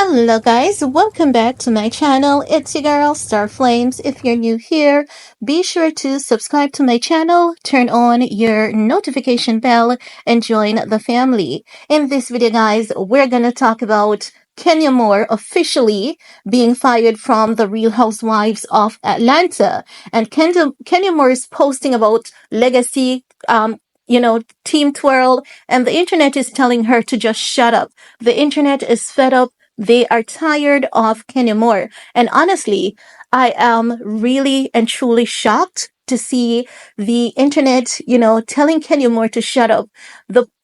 Hello guys, welcome back to my channel. It's your girl Star Flames. If you're new here, be sure to subscribe to my channel, turn on your notification bell, and join the family. In this video guys, we're gonna talk about Kenyamoore officially being fired from the Real Housewives of Atlanta. And Kenyamoore is posting about legacy, team twirl, and the internet is telling her to just shut up. The internet is fed up. They are tired of Kenyamoore. And honestly, I am really and truly shocked to see the internet, telling Kenyamoore to shut up.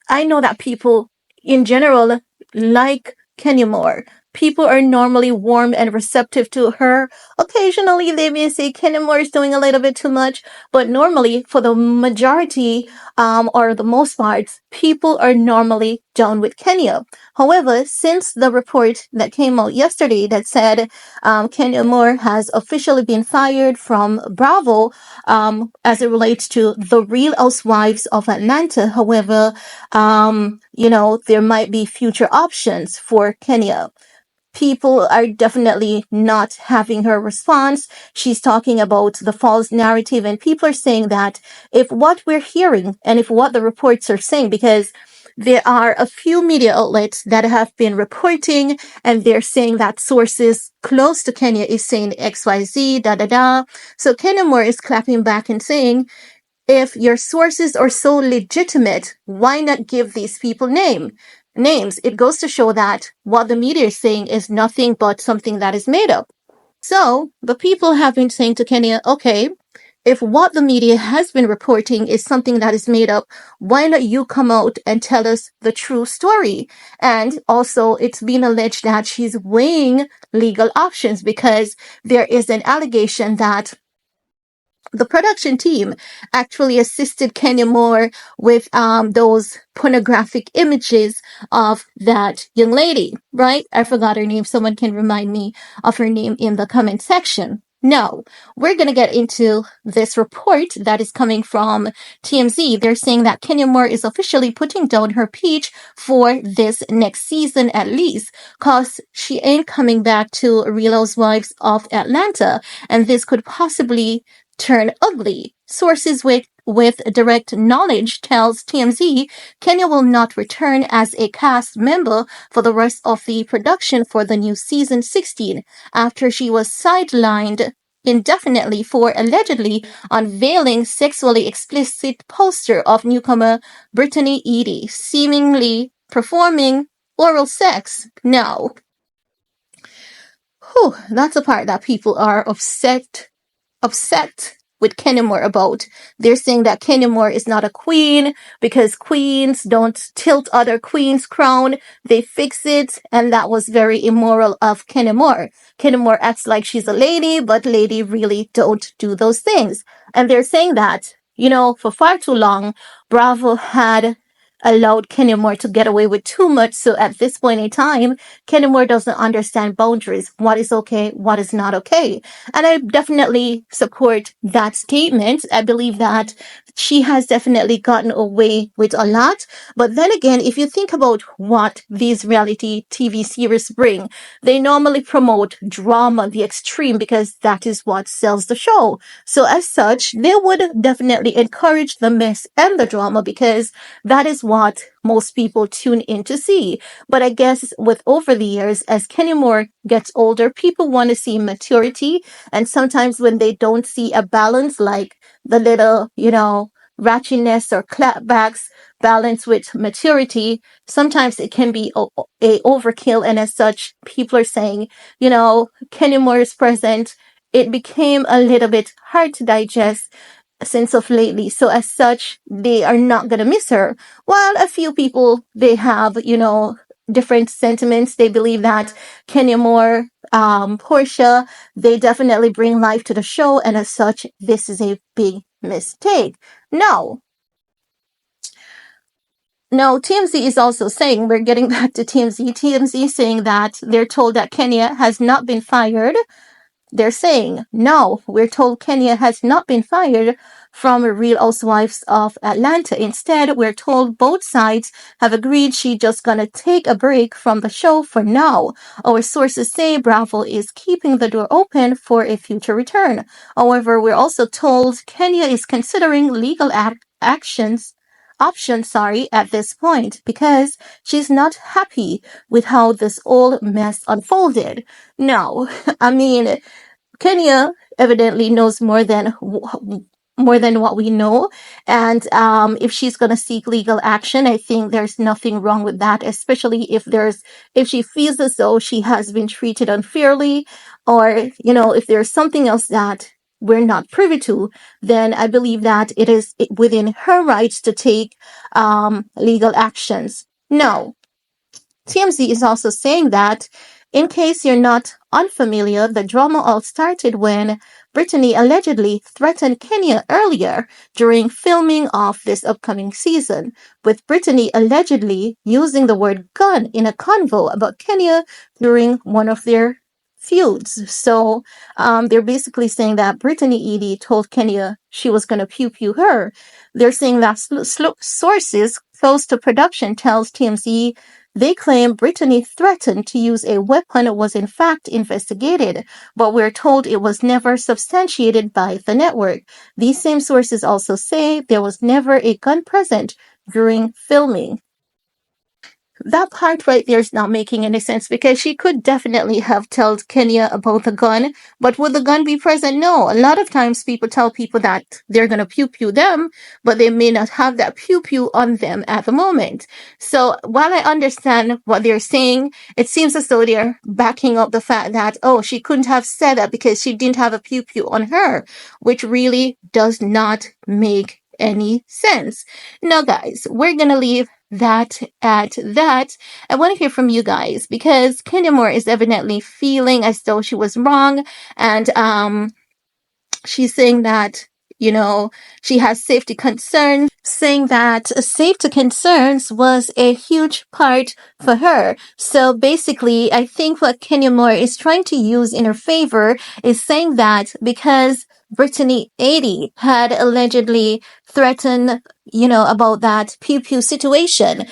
I know that people in general like Kenyamoore. People are normally warm and receptive to her. Occasionally, they may say Kenyamoore is doing a little bit too much, but normally, for the majority, or the most part, people are normally down with Kenya. However, since the report that came out yesterday that said Kenyamoore has officially been fired from Bravo as it relates to the Real Housewives of Atlanta, however, there might be future options for Kenya. People are definitely not having her response. She's talking about the false narrative, and people are saying that if what we're hearing and if what the reports are saying, because there are a few media outlets that have been reporting and they're saying that sources close to Kenya is saying XYZ, da da da. So Kenyamoore is clapping back and saying, if your sources are so legitimate, why not give these people names? It goes to show that what the media is saying is nothing but something that is made up. So the people have been saying to Kenya, okay, if what the media has been reporting is something that is made up, why not you come out and tell us the true story? And also, it's been alleged that she's weighing legal options because there is an allegation that the production team actually assisted Kenyamoore with those pornographic images of that young lady, right? I forgot her name. Someone can remind me of her name in the comment section. No, we're going to get into this report that is coming from TMZ. They're saying that Kenyamoore is officially putting down her peach for this next season at least, because she ain't coming back to Real Housewives of Atlanta, and this could possibly turn ugly. Sources with direct knowledge tells TMZ Kenya will not return as a cast member for the rest of the production for the new season 16 after she was sidelined indefinitely for allegedly unveiling sexually explicit poster of newcomer Brittany EAdy, seemingly performing oral sex. Now, that's a part that people are upset with Kenyamoore about. They're saying that Kenyamoore is not a queen because queens don't tilt other queens' crown. They fix it, and that was very immoral of Kenyamoore. Kenyamoore acts like she's a lady, but lady really don't do those things. And they're saying that, for far too long, Bravo had allowed Kenyamoore to get away with too much. So at this point in time, Kenyamoore doesn't understand boundaries. What is okay? What is not okay? And I definitely support that statement. I believe that she has definitely gotten away with a lot. But then again, if you think about what these reality TV series bring, they normally promote drama, the extreme, because that is what sells the show. So as such, they would definitely encourage the mess and the drama because that is what most people tune in to see. But I guess with over the years, as Kenyamoore gets older, people want to see maturity. And sometimes when they don't see a balance, like the little, ratchiness or clapbacks balance with maturity, sometimes it can be a overkill. And as such, people are saying, Kenyamoore is present. It became a little bit hard to digest since of lately. So as such, they are not going to miss her. While a few people, they have, different sentiments. They believe that Kenyamoore, Portia, they definitely bring life to the show. And as such, this is a big mistake. No, TMZ is also saying, we're getting back to TMZ. TMZ is saying that they're told that Kenya has not been fired. They're saying, no, we're told Kenya has not been fired, from Real Housewives of Atlanta. Instead, we're told both sides have agreed she's just gonna take a break from the show for now. Our sources say Bravo is keeping the door open for a future return. However, we're also told Kenya is considering legal options, at this point because she's not happy with how this whole mess unfolded. Now, I mean, Kenya evidently knows more than what we know, and if she's gonna seek legal action, I think there's nothing wrong with that, especially if she feels as though she has been treated unfairly, or if there's something else that we're not privy to, then I believe that it is within her rights to take legal actions. No, TMZ is also saying that, in case you're not unfamiliar, the drama all started when Brittany allegedly threatened Kenya earlier during filming of this upcoming season, with Brittany allegedly using the word gun in a convo about Kenya during one of their feuds. So they're basically saying that Brittany EAdy told Kenya she was going to pew pew her. They're saying that sources close to production tells TMZ they claim Brittany threatened to use a weapon was in fact investigated, but we're told it was never substantiated by the network. These same sources also say there was never a gun present during filming. That part right there is not making any sense because she could definitely have told Kenya about the gun, but would the gun be present? No. A lot of times people tell people that they're going to pew pew them, but they may not have that pew pew on them at the moment. So while I understand what they're saying, it seems as though they're backing up the fact that, oh, she couldn't have said that because she didn't have a pew pew on her, which really does not make any sense. Now, guys, we're going to leave that at that. I want to hear from you guys because Kenyamoore is evidently feeling as though she was wrong, and she's saying that she has safety concerns, saying that safety concerns was a huge part for her. So basically, I think what Kenyamoore is trying to use in her favor is saying that because Brittany EAdy had allegedly threatened, about that pew pew situation,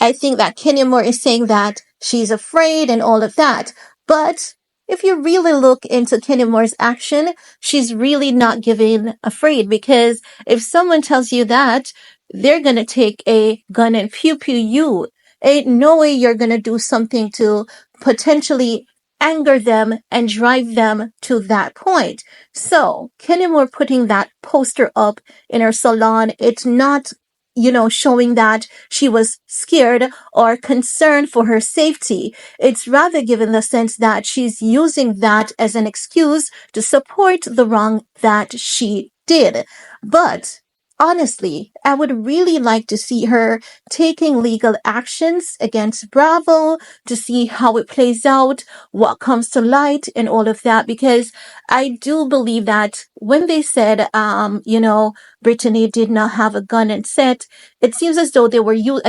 I think that Kenyamoore is saying that she's afraid and all of that. But if you really look into Kenyamoore's action, she's really not giving afraid, because if someone tells you that, they're going to take a gun and pew pew you. Ain't no way you're going to do something to potentially anger them and drive them to that point. So Kenyamoore putting that poster up in her salon, it's not showing that she was scared or concerned for her safety. It's rather given the sense that she's using that as an excuse to support the wrong that she did. But honestly, I would really like to see her taking legal actions against Bravo to see how it plays out, what comes to light, and all of that, because I do believe that when they said, Brittany did not have a gun and set, it seems as though they were using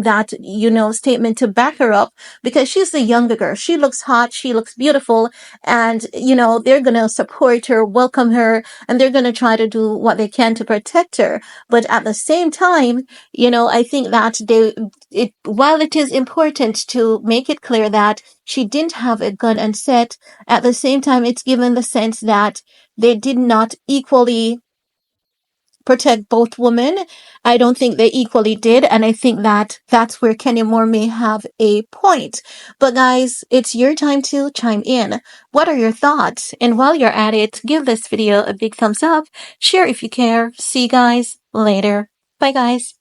that, statement to back her up, because she's a younger girl. She looks hot. She looks beautiful. And, they're going to support her, welcome her, and they're going to try to do what they can to protect her. But at the same time, I think that while it is important to make it clear that she didn't have a gun and set, at the same time, it's given the sense that they did not equally protect both women. I don't think they equally did, and I think that that's where Kenyamoore may have a point. But guys, it's your time to chime in. What are your thoughts? And while you're at it, give this video a big thumbs up, share if you care. See you guys later. Bye guys.